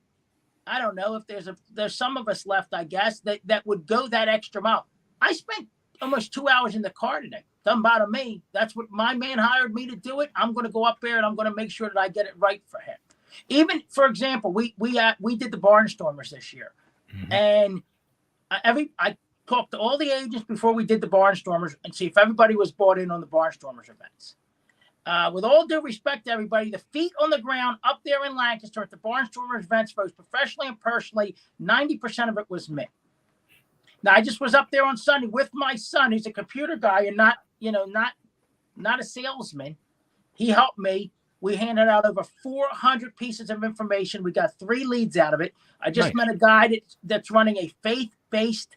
I don't know if there's some of us left, I guess, that would go that extra mile. I spent almost 2 hours in the car today. Doesn't bother me. That's what my man hired me to do it. I'm going to go up there and I'm going to make sure that I get it right for him. Even, for example, we did the Barnstormers this year, and I talked to all the agents before we did the Barnstormers and see if everybody was bought in on the Barnstormers events. With all due respect to everybody, the feet on the ground up there in Lancaster at the Barnstormers events, both professionally and personally, 90% of it was me. Now, I just was up there on Sunday with my son, who's a computer guy and not a salesman. He helped me. We handed out over 400 pieces of information. We got 3 leads out of it. I just met a guy that's running a faith-based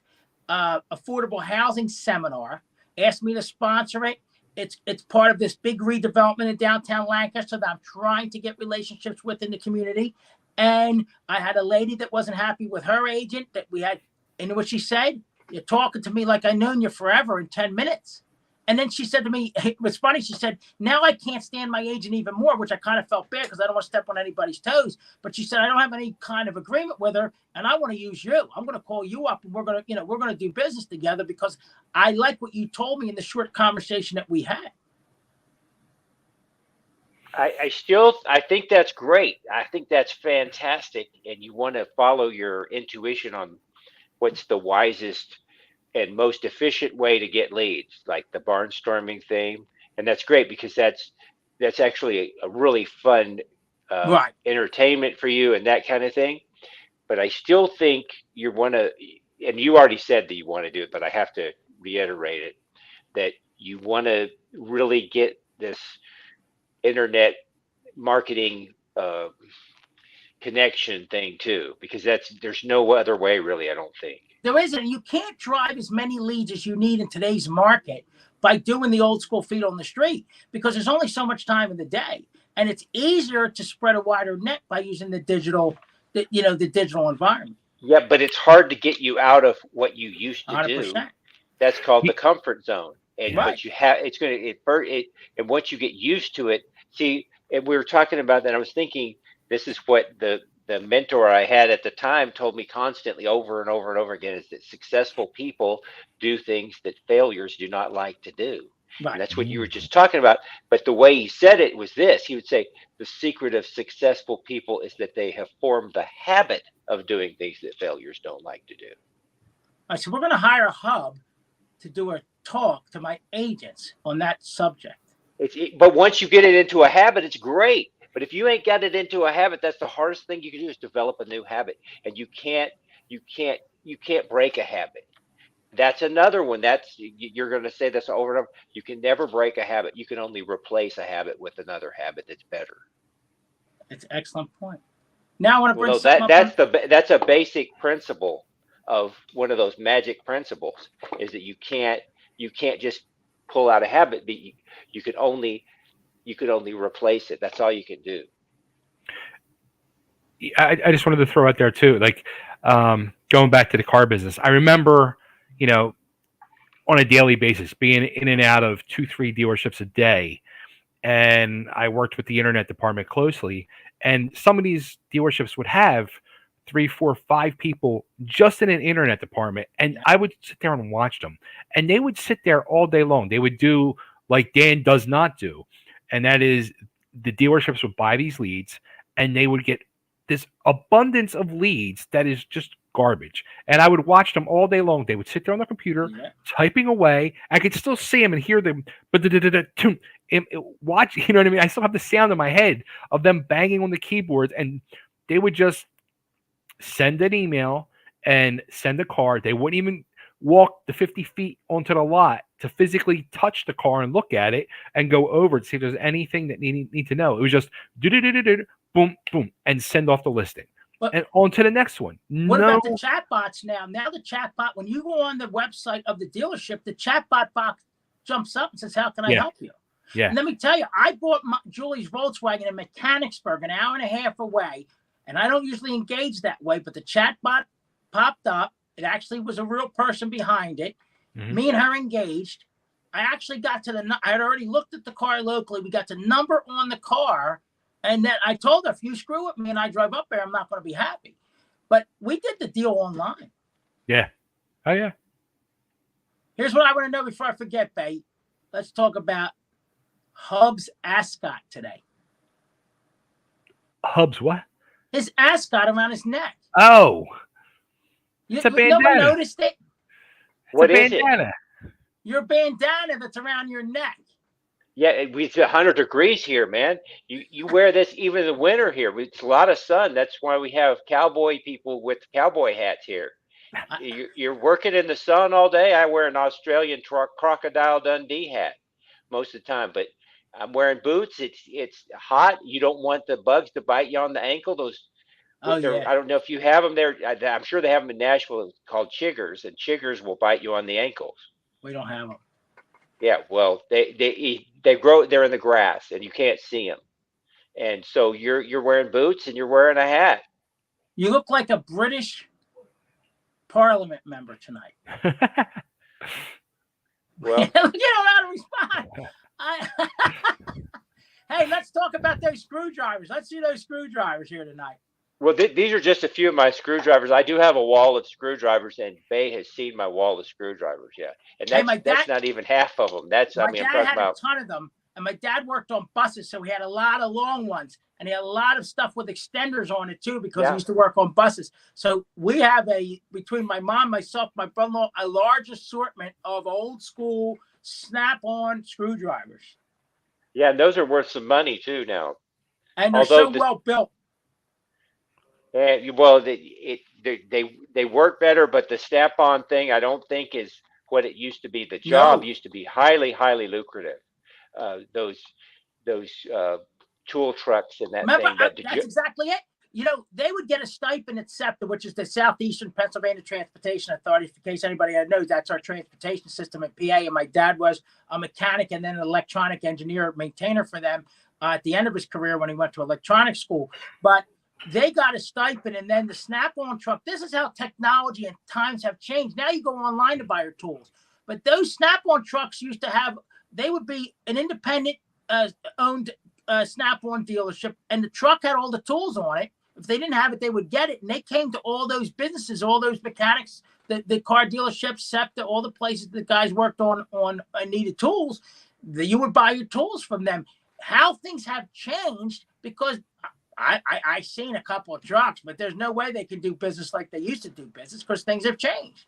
affordable housing seminar. Asked me to sponsor it. It's part of this big redevelopment in downtown Lancaster that I'm trying to get relationships with in the community. And I had a lady that wasn't happy with her agent that we had. And what she said, you're talking to me like I've known you forever in 10 minutes. And then she said to me, it was funny. She said, now I can't stand my agent even more, which I kind of felt bad because I don't want to step on anybody's toes. But she said, I don't have any kind of agreement with her and I want to use you. I'm going to call you up and we're going to do business together because I like what you told me in the short conversation that we had. I think that's great. I think that's fantastic. And you want to follow your intuition on what's the wisest and most efficient way to get leads, like the barnstorming thing. And that's great because that's actually a really fun entertainment for you and that kind of thing. But I still think you want to, and you already said that you want to do it, but I have to reiterate it, that you want to really get this internet marketing connection thing too, because there's no other way really, I don't think. There isn't. You can't drive as many leads as you need in today's market by doing the old school feet on the street because there's only so much time in the day. And it's easier to spread a wider net by using the digital environment. Yeah, but it's hard to get you out of what you used to 100%. do. That's called the comfort zone. And right. But you have, it's going to, and once you get used to it, see, and we were talking about that. I was thinking, this is what the mentor I had at the time told me constantly over and over and over again, is that successful people do things that failures do not like to do. Right. And that's what you were just talking about. But the way he said it was this. He would say, the secret of successful people is that they have formed the habit of doing things that failures don't like to do. All right, so we're going to hire a hub to do a talk to my agents on that subject. But once you get it into a habit, it's great. But if you ain't got it into a habit, that's the hardest thing you can do is develop a new habit. And you can't break a habit. That's another one. You're going to say this over and over. You can never break a habit. You can only replace a habit with another habit that's better. It's an excellent point. Now I want to bring Well, no, something that's a basic principle of one of those magic principles is that you can't just pull out a habit, but you can only replace it. That's all you can do. I just wanted to throw out there too, like going back to the car business. I remember, on a daily basis, being in and out of 2-3 dealerships a day, and I worked with the internet department closely. And some of these dealerships would have 3, 4, 5 people just in an internet department, and I would sit there and watch them, and they would sit there all day long. They would do like Dan does not do, and that is the dealerships would buy these leads, and they would get this abundance of leads that is just garbage. And I would watch them all day long. They would sit there on the computer typing away. I could still see them and hear them, but watch, you know what I mean? I still have the sound in my head of them banging on the keyboards, and they would just send an email and send a car. They wouldn't even walk the 50 feet onto the lot to physically touch the car and look at it and go over to see if there's anything that need to know. It was just boom, boom, and send off the listing. And on to the next one. What about the chatbots now? Now the chatbot, when you go on the website of the dealership, the chatbot box jumps up and says, how can I help you? Yeah. And let me tell you, I bought Julie's Volkswagen in Mechanicsburg, an hour and a half away, and I don't usually engage that way, but the chatbot popped up. It actually was a real person behind it. Mm-hmm. Me and her engaged. I actually got to I had already looked at the car locally. We got the number on the car. And then I told her, if you screw with me and I drive up there, I'm not going to be happy. But we did the deal online. Yeah. Oh, yeah. Here's what I want to know before I forget, Bay. Let's talk about Hub's ascot today. Hub's what? His ascot around his neck. Oh. It's a bandana. No one noticed it? What is it? Your bandana that's around your neck. Yeah, it's 100 degrees here, man. You wear this even in the winter here. It's a lot of sun. That's why we have cowboy people with cowboy hats here. You're working in the sun all day. I wear an Australian Crocodile Dundee hat most of the time, but I'm wearing boots. It's hot. You don't want the bugs to bite you on the ankle. I don't know if you have them there. I'm sure they have them in Nashville called chiggers, and chiggers will bite you on the ankles. We don't have them. Yeah, well, they grow. They're in the grass, and you can't see them. And so you're wearing boots and you're wearing a hat. You look like a British Parliament member tonight. Well, you don't know how to respond. Hey, let's talk about those screwdrivers. Let's see those screwdrivers here tonight. Well, these are just a few of my screwdrivers. I do have a wall of screwdrivers, and Bay has seen my wall of screwdrivers. Yeah, and that's not even half of them. My dad had a ton of them, and my dad worked on buses, so he had a lot of long ones, and he had a lot of stuff with extenders on it too, because he used to work on buses. So we have between my mom, myself, my brother-in-law, a large assortment of old school snap-on screwdrivers. Yeah, and those are worth some money too now. And they're so well built. And well, they work better, but the snap-on thing I don't think is what it used to be. The job used to be highly, highly lucrative. Those tool trucks and that thing. That's exactly it. You know, they would get a stipend at SEPTA, which is the Southeastern Pennsylvania Transportation Authority. In case anybody knows, that's our transportation system in PA. And my dad was a mechanic and then an electronic engineer maintainer for them at the end of his career when he went to electronics school. But they got a stipend, and then the snap-on truck. This is how technology and times have changed. Now you go online to buy your tools. But those snap-on trucks used to have, they would be an independent owned snap-on dealership, and the truck had all the tools on it. If they didn't have it, they would get it. And they came to all those businesses, all those mechanics, the car dealerships, SEPTA, all the places the guys worked on needed tools. You would buy your tools from them. How things have changed, because I've seen a couple of trucks, but there's no way they can do business like they used to do business, because things have changed.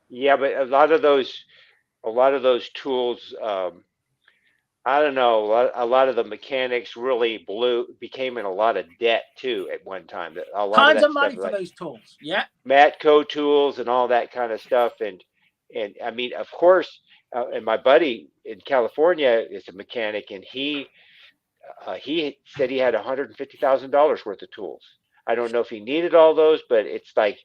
Yeah, but a lot of those a lot of those tools, I don't know, a lot of the mechanics really became in a lot of debt too at one time. A lot of Tons that of stuff, money for like those tools. Yeah. Matco tools and all that kind of stuff. And I mean, of course, and my buddy in California is a mechanic, and he said he had $150,000 worth of tools. I don't know if he needed all those, but it's like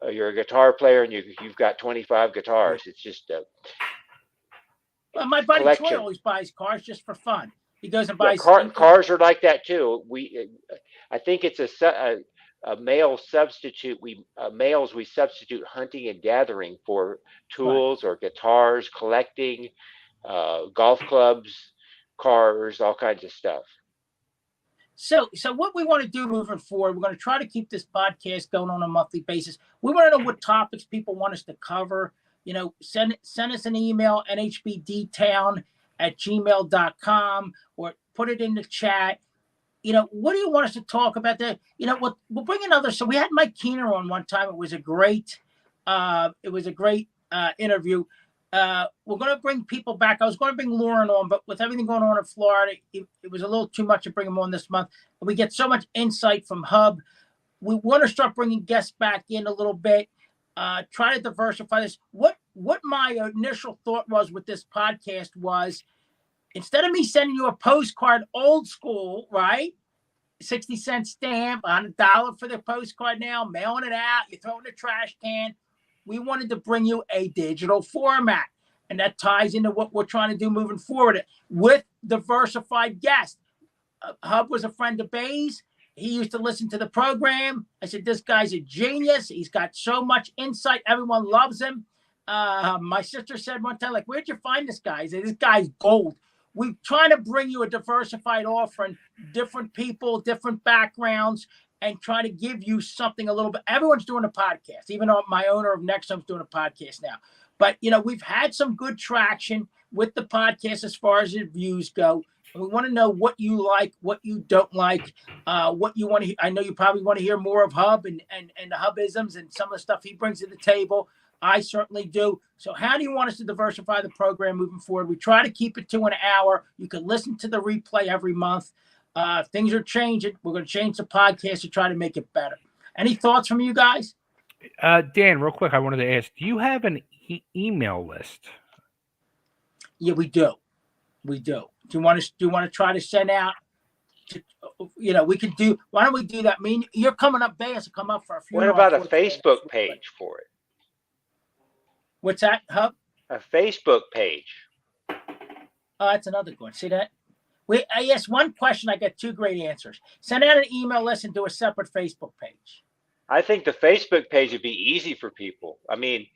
you're a guitar player and you've got 25 guitars. It's just a Well, my buddy Troy collection. always buys cars just for fun. He goes and Yeah, buys cars are like that too. I think it's a male substitute. Males, we substitute hunting and gathering for tools or guitars, collecting, golf clubs, cars, all kinds of stuff. So what we want to do moving forward, we're going to try to keep this podcast going on a monthly basis. We want to know what topics people want us to cover. You know, send us an email, nhbdtown@gmail.com, or put it in the chat. You know, what do you want us to talk about? You know, we'll bring another. So we had Mike Keener on one time. It was a great interview. We're going to bring people back. I was going to bring Lauren on, but with everything going on in Florida, it was a little too much to bring him on this month. We get so much insight from Hub. We want to start bringing guests back in a little bit. Try to diversify this. What my initial thought was with this podcast was, instead of me sending you a postcard old school, right? 60-cent stamp on $1 for the postcard now, mailing it out, you throw it in the trash can. We wanted to bring you a digital format. And that ties into what we're trying to do moving forward with diversified guests. Hub was a friend of Bay's. He used to listen to the program. I said, this guy's a genius. He's got so much insight. Everyone loves him. My sister said one time, like, where'd you find this guy? I said, this guy's gold. We're trying to bring you a diversified offering, different people, different backgrounds, and try to give you something a little bit. Everyone's doing a podcast. Even though my owner of NextHome's doing a podcast now. But, you know, we've had some good traction with the podcast as far as the views go. And we want to know what you like, what you don't like, what you want to hear. I know you probably want to hear more of Hub and the Hubisms and some of the stuff he brings to the table. I certainly do. So how do you want us to diversify the program moving forward? We try to keep it to an hour. You can listen to the replay every month. Things are changing. We're going to change the podcast to try to make it better. Any thoughts from you guys? Dan, real quick, I wanted to ask, do you have an email list? Yeah, we do. We do. Do you want to try to send out? You know, we can do. Why don't we do that? I mean, you're coming up, Bay has to come up for a few. What about a Facebook page for it? What's that, Hub? A Facebook page. Oh, that's another good. See that? I asked one question. I got two great answers. Send out an email list and do a separate Facebook page. I think the Facebook page would be easy for people. I mean,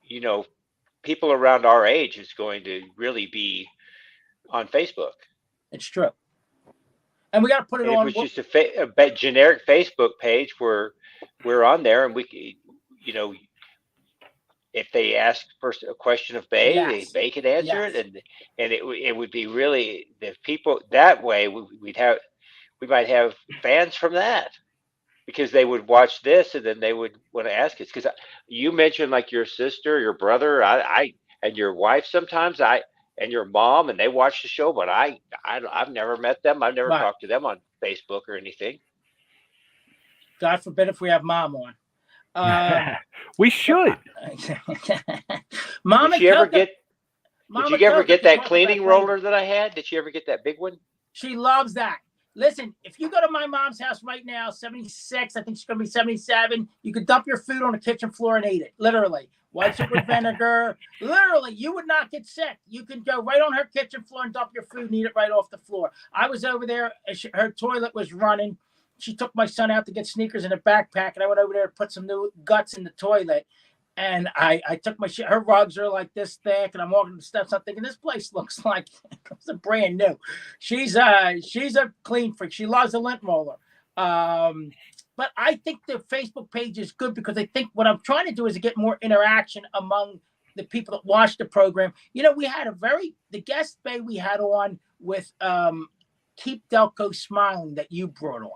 you know, people around our age is going to really be on Facebook. It's true. And we got to put it on. It was just a generic Facebook page where we're on there, and we, you know, if they ask first a question of Bay, yes. Bay could answer it, and it would be really, the people that way we might have fans from that, because they would watch this and then they would want to ask us. Because you mentioned like your sister, your brother, I and your wife sometimes, and your mom, and they watch the show, but I've never met them. I've never talked to them on Facebook or anything. God forbid if we have Mom on. We should. Mom, did you ever get that cleaning roller that I had? Did you ever get that big one? She loves that. Listen, if you go to my mom's house right now, 76, I think she's going to be 77, you could dump your food on the kitchen floor and eat it. Literally. Wipe it with vinegar. Literally, you would not get sick. You can go right on her kitchen floor and dump your food and eat it right off the floor. I was over there. Her toilet was running. She took my son out to get sneakers in a backpack, and I went over there to put some new guts in the toilet. And I took my shit. Her rugs are like this thick, and I'm walking the steps. I'm thinking, this place looks like it's a brand new. She's a clean freak. She loves a lint roller. But I think the Facebook page is good, because I think what I'm trying to do is to get more interaction among the people that watch the program. You know, we had the guest Bay we had on with Keep Delco Smiling that you brought on.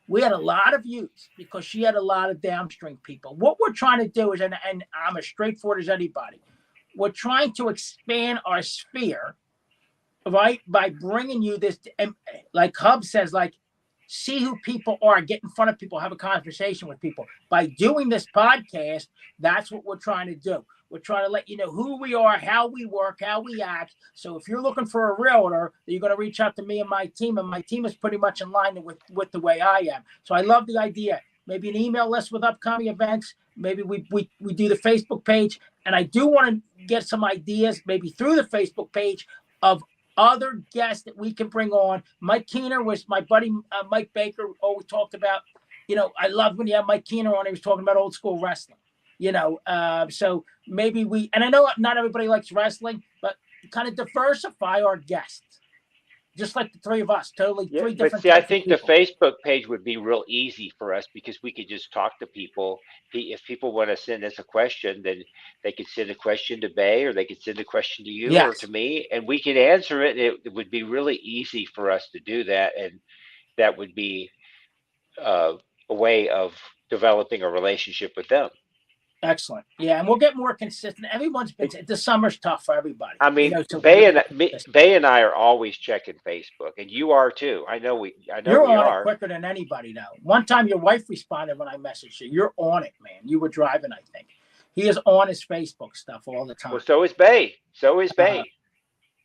We had a lot of views because she had a lot of downstream people. What we're trying to do is, and I'm as straightforward as anybody, we're trying to expand our sphere, right? By bringing you this, and like Hub says, like, see who people are, get in front of people, have a conversation with people. By doing this podcast, that's what we're trying to do. We're trying to let you know who we are, how we work, how we act. So if you're looking for a realtor, you're going to reach out to me and my team is pretty much in line with the way I am. So I love the idea. Maybe an email list with upcoming events. Maybe we do the Facebook page. And I do want to get some ideas, maybe through the Facebook page, of other guests that we can bring on. Mike Keener was my buddy. Mike Baker always talked about, I loved when you had Mike Keener on. He was talking about old school wrestling, so maybe and I know not everybody likes wrestling, but kind of diversify our guests. Just like the three of us, totally three different. But see, I think the Facebook page would be real easy for us because we could just talk to people. If people want to send us a question, then they could send a question to Bay, or they could send a question to you or to me, and we could answer it. It would be really easy for us to do that, and that would be a way of developing a relationship with them. Excellent. Yeah, and we'll get more consistent. Everyone's been. The summer's tough for everybody. I mean, Bay and I are always checking Facebook, and you are too. I know You're we on are. it quicker than anybody now. One time, your wife responded when I messaged you. You're on it, man. You were driving, I think. He is on his Facebook stuff all the time. Well, so is Bay.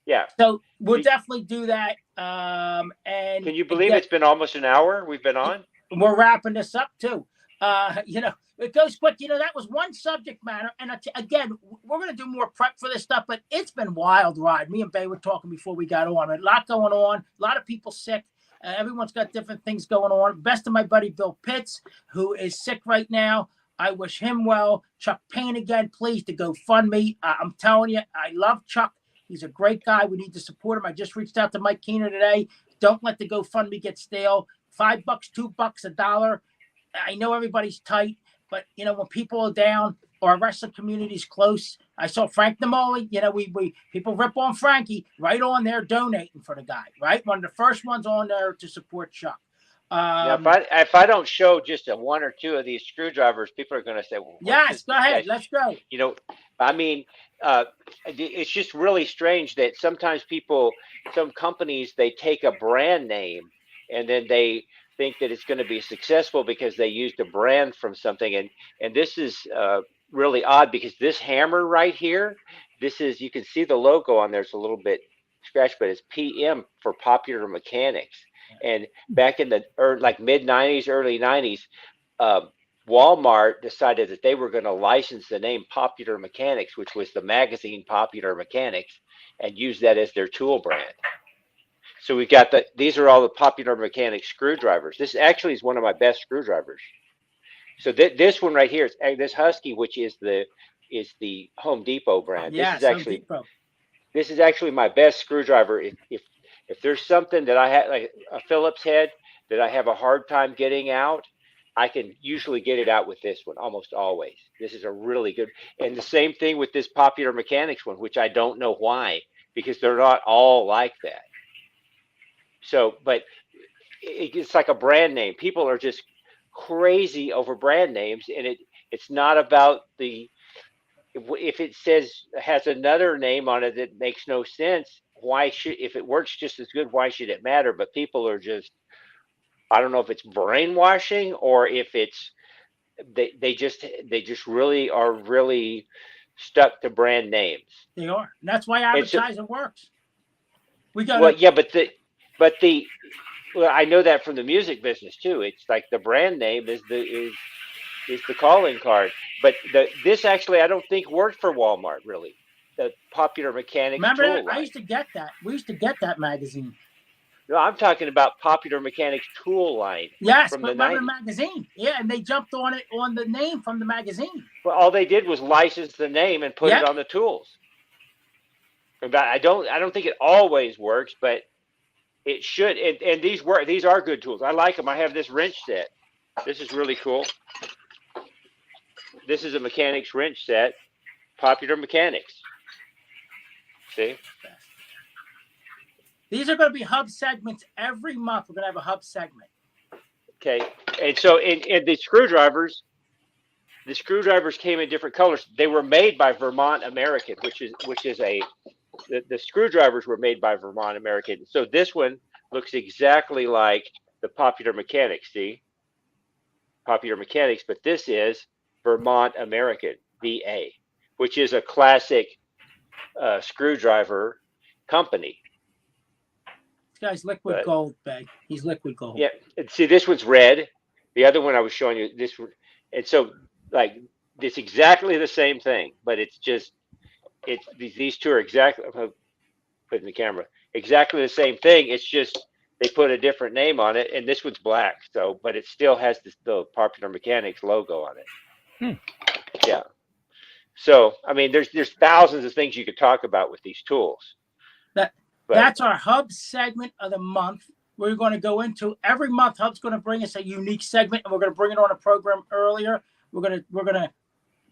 Yeah. So we'll definitely do that. And can you believe it's been almost an hour we've been on? We're wrapping this up too. It goes quick. That was one subject matter. And again, we're going to do more prep for this stuff, but it's been wild ride. Me and Bay were talking before we got on. A lot going on. A lot of people sick. Everyone's got different things going on. Best of my buddy, Bill Pitts, who is sick right now. I wish him well. Chuck Payne again, please, to GoFundMe. I'm telling you, I love Chuck. He's a great guy. We need to support him. I just reached out to Mike Keener today. Don't let the GoFundMe get stale. $5, $2, $1. I know everybody's tight, but when people are down, our wrestling community is close. I saw Frank Namoli. We people rip on Frankie, right on there donating for the guy, right? One of the first ones on there to support Chuck. If I don't show just one or two of these screwdrivers, people are going to say, well, yes, go ahead. Let's go. I mean, it's just really strange that sometimes some companies, they take a brand name and then they think that it's going to be successful because they used a brand from something. And this is really odd because this hammer right here, you can see the logo on there. It's a little bit scratched, but it's PM for Popular Mechanics. And back in the mid 90s, early 90s, Walmart decided that they were going to license the name Popular Mechanics, which was the magazine Popular Mechanics, and use that as their tool brand. So we've got these are all the Popular Mechanics screwdrivers. This actually is one of my best screwdrivers. So this one right here is this Husky, which is the Home Depot brand. Yeah, this is actually my best screwdriver. If there's something that I have, like a Phillips head, that I have a hard time getting out, I can usually get it out with this one, almost always. This is a really good, and the same thing with this Popular Mechanics one, which I don't know why, because they're not all like that. So, but it's like a brand name. People are just crazy over brand names, and it's not about if it has another name on it that makes no sense, if it works just as good, why should it matter? But people are just, I don't know if it's brainwashing or if it's they just really are really stuck to brand names. They are. And that's why advertising works. I know that from the music business too. It's like the brand name is the calling card. But this actually I don't think worked for Walmart really. The Popular Mechanics. Remember that? I used to get that. We used to get that magazine. No, I'm talking about Popular Mechanics tool line. Yes, from but remember the magazine? Yeah, and they jumped on the name from the magazine. Well, all they did was license the name and put it on the tools. I don't think it always works, but it should. And these work. These are good tools. I like them. I have this wrench set. This is really cool. This is a mechanics wrench set. Popular Mechanics. See? These are going to be hub segments every month. We're going to have a hub segment. Okay. And so in the screwdrivers, the screwdrivers came in different colors. They were made by Vermont American, which is the screwdrivers were made by Vermont American. So this one looks exactly like the Popular Mechanics. See, Popular Mechanics, but this is Vermont American, VA, which is a classic screwdriver company. This guy's liquid gold, Bay. He's liquid gold. Yeah, and see, this one's red. The other one I was showing you, this one, and so like it's exactly the same thing, but it's just these two are exactly. I'll put in the camera, exactly the same thing. It's just they put a different name on it, and this one's black. So, but it still has the Popular Mechanics logo on it. Yeah. So, I mean, there's thousands of things you could talk about with these tools. That's our Hub segment of the month. We're going to go into every month. Hub's going to bring us a unique segment, and we're going to bring it on a program earlier. We're going to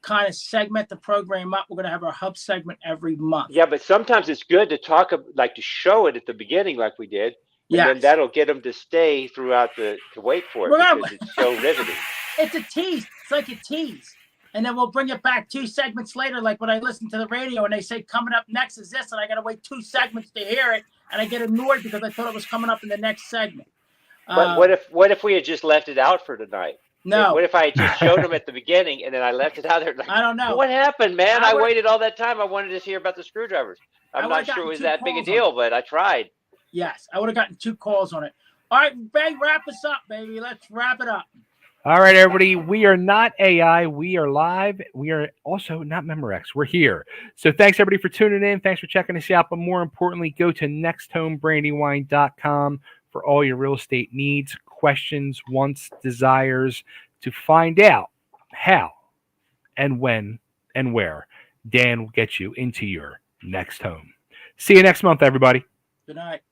kind of segment the program up. We're going to have our Hub segment every month. Yeah, but sometimes it's good to talk, like to show it at the beginning, like we did. And then that'll get them to stay throughout to wait for it because it's so riveting. It's a tease. It's like a tease. And then we'll bring it back 2 segments later, like when I listen to the radio and they say coming up next is this, and I got to wait 2 segments to hear it, and I get annoyed because I thought it was coming up in the next segment. But what if we had just left it out for tonight? No. What if I just showed them at the beginning and then I left it out there? Like, I don't know. What happened, man? I waited all that time. I wanted to hear about the screwdrivers. I'm not sure it was that big a deal, but I tried. Yes, I would have gotten 2 calls on it. All right, Bay, wrap us up, baby. Let's wrap it up. All right, everybody. We are not AI. We are live. We are also not Memorex. We're here. So thanks, everybody, for tuning in. Thanks for checking us out. But more importantly, go to nexthomebrandywine.com for all your real estate needs, questions, wants, desires, to find out how and when and where Dan will get you into your next home. See you next month, everybody. Good night.